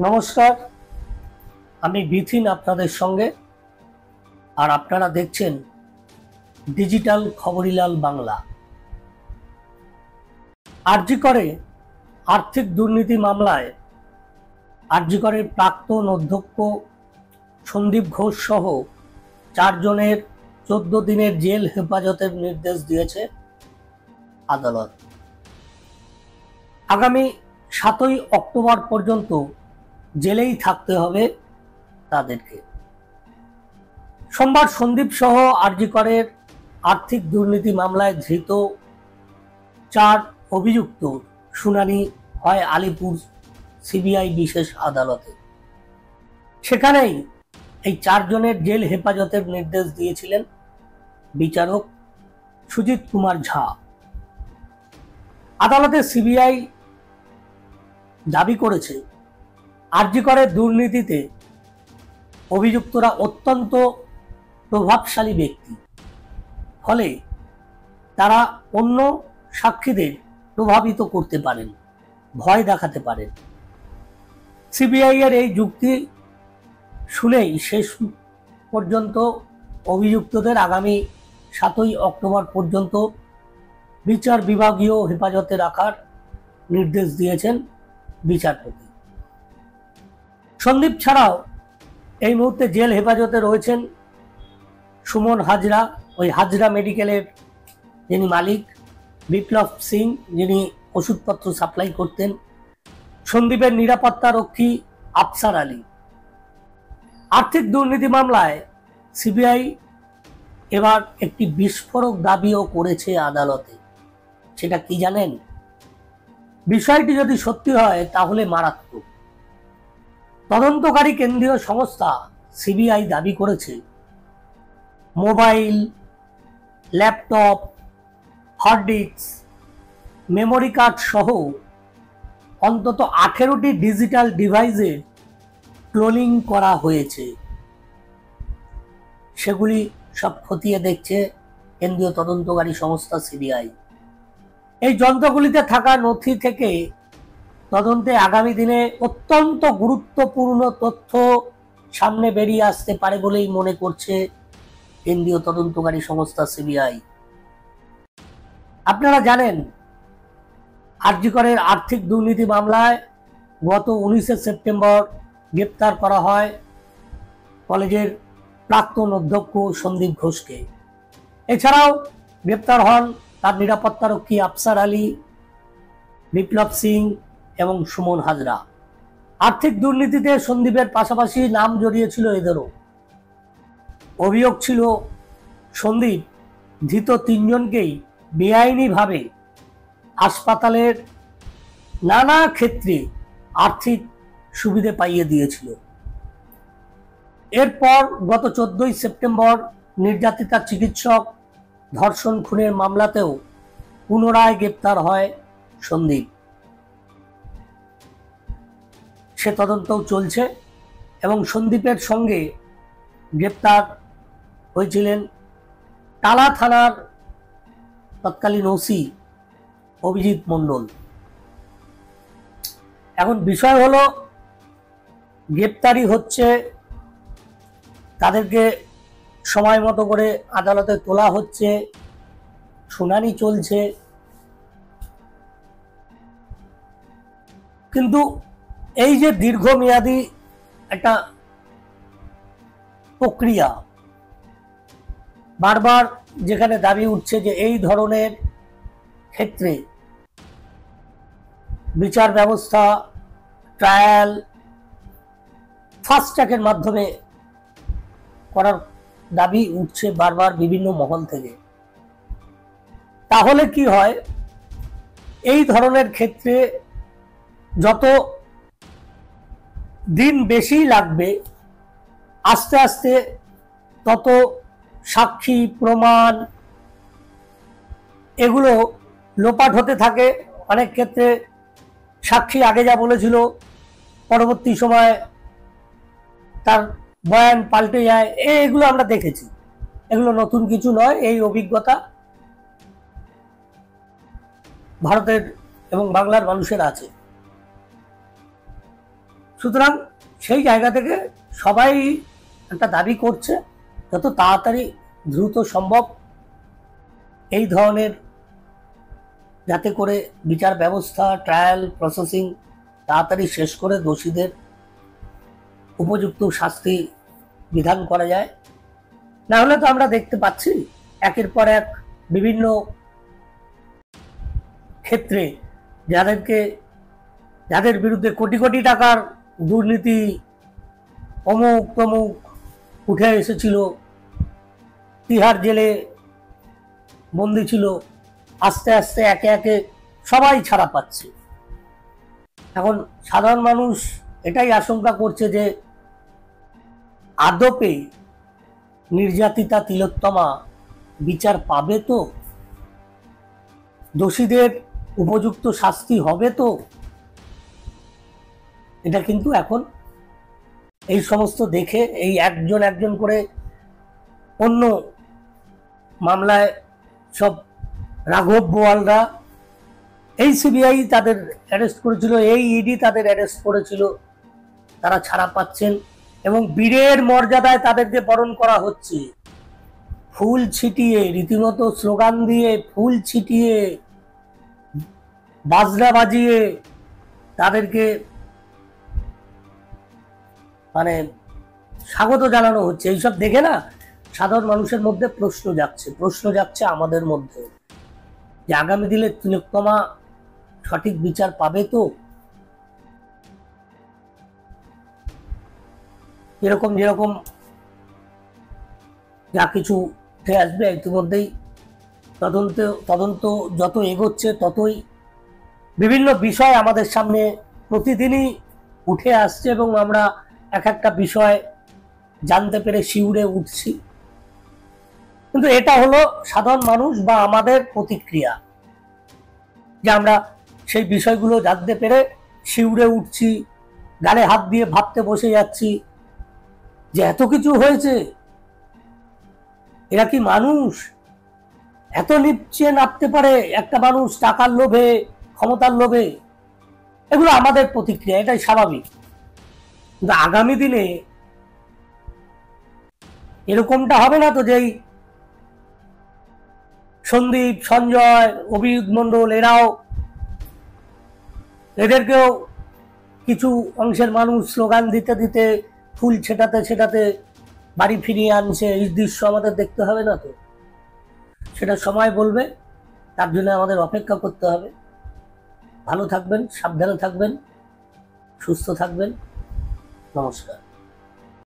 নমস্কার, আমি বিথিন আপনাদের সঙ্গে। আর আপনারা দেখছেন ডিজিটাল খবরিলাল বাংলা। আরজি করে আর্থিক দুর্নীতি মামলায় আরজি করের প্রাক্তন অধ্যক্ষ সন্দীপ ঘোষ সহ 4 জনের 14 দিনের জেল হেফাজতের নির্দেশ দিয়েছে আদালত। আগামী 7ই অক্টোবর পর্যন্ত জেলেই থাকতে হবে তাদেরকে। সোমবার সন্দীপ সহ আরজি করের আর্থিক দুর্নীতি মামলায় ধৃত 4 অভিযুক্ত শুনানি হয় আলিপুর সিবিআই বিশেষ আদালতে। সেখানেই এই 4 জনের জেল হেফাজতের নির্দেশ দিয়েছিলেন বিচারক সুজিত কুমার ঝা। আদালতে সিবিআই দাবি করেছে, আরজি করের দুর্নীতিতে অভিযুক্তরা অত্যন্ত প্রভাবশালী ব্যক্তি, ফলে তারা অন্য সাক্ষীদের প্রভাবিত করতে পারেন, ভয় দেখাতে পারেন। সিবিআই এর এই যুক্তি শুনেই শেষ পর্যন্ত অভিযুক্তদের আগামী 7ই অক্টোবর পর্যন্ত বিচার বিভাগীয় হেফাজতে রাখার নির্দেশ দিয়েছেন বিচারপতি। সন্দীপ ছাড়াও এই মুহূর্তে জেল হেফাজতে রয়েছেন সুমন হাজরা, ওই হাজরা মেডিকেলের যিনি মালিক, বিপ্লব সিং যিনি ওষুধপত্র সাপ্লাই করতেন, সন্দীপের নিরাপত্তা রক্ষী আফসার আলী। আর্থিক দুর্নীতি মামলায় সিবিআই এবার একটি বিস্ফোরক দাবিও করেছে আদালতে। সেটা কি জানেন? বিষয়টি যদি সত্যি হয় তাহলে মারাত্মক। তদন্তকারী কেন্দ্রীয় সংস্থা সিবিআই দাবি করেছে, mobile, laptop, hard disk, memory card সহ অন্তত 18টি ডিজিটাল ডিভাইসে ক্লোনিং করা হয়েছে। সেগুলি সব খতিয়ে দেখছে কেন্দ্রীয় তদন্তকারী সংস্থা সিবিআই। এই যন্ত্রগুলিতে থাকা নথি থেকে তদন্তে আগামী দিনে অত্যন্ত গুরুত্বপূর্ণ তথ্য সামনে বেরিয়ে আসতে পারে বলেই মনে করছে কেন্দ্রীয় তদন্তকারী সংস্থা সিবিআই। আপনারা জানেন, আরজি করের আর্থিক দুর্নীতি মামলায় গত 19শে সেপ্টেম্বর গ্রেপ্তার করা হয় কলেজের প্রাক্তন অধ্যক্ষ সন্দীপ ঘোষকে। এছাড়াও গ্রেপ্তার হন তার নিরাপত্তারক্ষী আফসার আলী, বিপ্লব সিং এবং সুমন হাজরা। আর্থিক দুর্নীতিতে সন্দীপের পাশাপাশি নাম জড়িয়েছিল এদেরও। অভিযোগ ছিল, সন্দীপ ধৃত 3 জনকেই বেআইনিভাবে হাসপাতালের নানা ক্ষেত্রে আর্থিক সুবিধে পাইয়ে দিয়েছিল। এরপর গত 14ই সেপ্টেম্বর নির্যাতিতা চিকিৎসক ধর্ষণ খুনের মামলাতেও পুনরায় গ্রেপ্তার হয় সন্দীপ। সে তদন্তও চলছে এবং সন্দীপের সঙ্গে গ্রেপ্তার হয়েছিলেন টালা থানার তৎকালীন ওসি অভিজিৎ মণ্ডল। এখন বিষয় হলো, গ্রেপ্তারি হচ্ছে, তাদেরকে সময় মতো করে আদালতে তোলা হচ্ছে, শুনানি চলছে, কিন্তু এই যে দীর্ঘমেয়াদী একটা প্রক্রিয়া, বারবার যেখানে দাবি উঠছে যে এই ধরনের ক্ষেত্রে বিচার ব্যবস্থা, ট্রায়াল ফাস্ট ট্র্যাকের মাধ্যমে করার দাবি উঠছে বারবার বিভিন্ন মহল থেকে। তাহলে কি হয়, এই ধরনের ক্ষেত্রে যত দিন বেশি লাগবে, আস্তে আস্তে তত সাক্ষী প্রমাণ এগুলো লোপাট হতে থাকে। অনেক ক্ষেত্রে সাক্ষী আগে যা বলেছিল পরবর্তী সময় তার বয়ান পাল্টে যায়, এগুলো আমরা দেখেছি। এগুলো নতুন কিছু নয়, এই অভিজ্ঞতা ভারতের এবং বাংলার মানুষের আছে। সুতরাং সেই জায়গা থেকে সবাই একটা দাবি করছে যত তাড়াতাড়ি দ্রুত সম্ভব এই ধরনের, যাতে করে বিচার ব্যবস্থা, ট্রায়াল প্রসেসিং তাড়াতাড়ি শেষ করে দোষীদের উপযুক্ত শাস্তি বিধান করা যায়। না হলে তো আমরা দেখতে পাচ্ছি একের পর এক বিভিন্ন ক্ষেত্রে যাদের বিরুদ্ধে কোটি কোটি টাকার দুর্নীতি অমুক তমুক উঠে এসেছিল, তিহার জেলে বন্দী ছিল, আস্তে আস্তে একে একে সবাই ছাড়া পাচ্ছে। এখন সাধারণ মানুষ এটাই আশঙ্কা করছে যে আদপে নির্যাতিতা তিলোত্তমা বিচার পাবে তো, দোষীদের উপযুক্ত শাস্তি হবে তো। এটা কিন্তু এখন এই সমস্ত দেখে এই একজন একজন করে অন্য মামলায় সব রাঘব বোয়ালরা, এই সিবিআই তাদের অ্যারেস্ট করেছিল, এই ইডি তাদের অ্যারেস্ট করেছিল, তারা ছাড়া পাচ্ছেন এবং বীরের মর্যাদায় তাদেরকে বরণ করা হচ্ছে। ফুল ছিটিয়ে, রীতিমতো স্লোগান দিয়ে, ফুল ছিটিয়ে, বাজনা বাজিয়ে তাদেরকে মানে স্বাগত জানানো হচ্ছে। এইসব দেখে না সাধারণ মানুষের মধ্যে প্রশ্ন যাচ্ছে আমাদের মধ্যে, যে আগামী দিনে তিলোত্তমা সঠিক বিচার পাবে তো। যেরকম যা কিছু উঠে আসবে, ইতিমধ্যেই তদন্ত যত এগোচ্ছে ততই বিভিন্ন বিষয় আমাদের সামনে প্রতিদিনই উঠে আসছে এবং আমরা এক একটা বিষয় জানতে পেরে শিউরে উঠছি। কিন্তু এটা হলো সাধারণ মানুষ বা আমাদের প্রতিক্রিয়া, যে আমরা সেই বিষয়গুলো জানতে পেরে শিউরে উঠছি, গালে হাত দিয়ে ভাবতে বসে যাচ্ছি যে এত কিছু হয়েছে, এরা কি মানুষ? এত নিচে নামতে পারে একটা মানুষ টাকার লোভে, ক্ষমতার লোভে? এগুলো আমাদের প্রতিক্রিয়া, এটাই স্বাভাবিক। কিন্তু আগামী দিনে এরকমটা হবে না তো, যেই সন্দীপ, সঞ্জয়, অভিজিৎ মন্ডল এদেরকেও কিছু অংশের মানুষ স্লোগান দিতে দিতে, ফুল ছেটাতে বাড়ি ফিরিয়ে আনছে, এই দৃশ্য আমাদের দেখতে হবে না তো? সেটা সময় বলবে, তার জন্য আমাদের অপেক্ষা করতে হবে। ভালো থাকবেন, সাবধানে থাকবেন, সুস্থ থাকবেন। নমস্কার।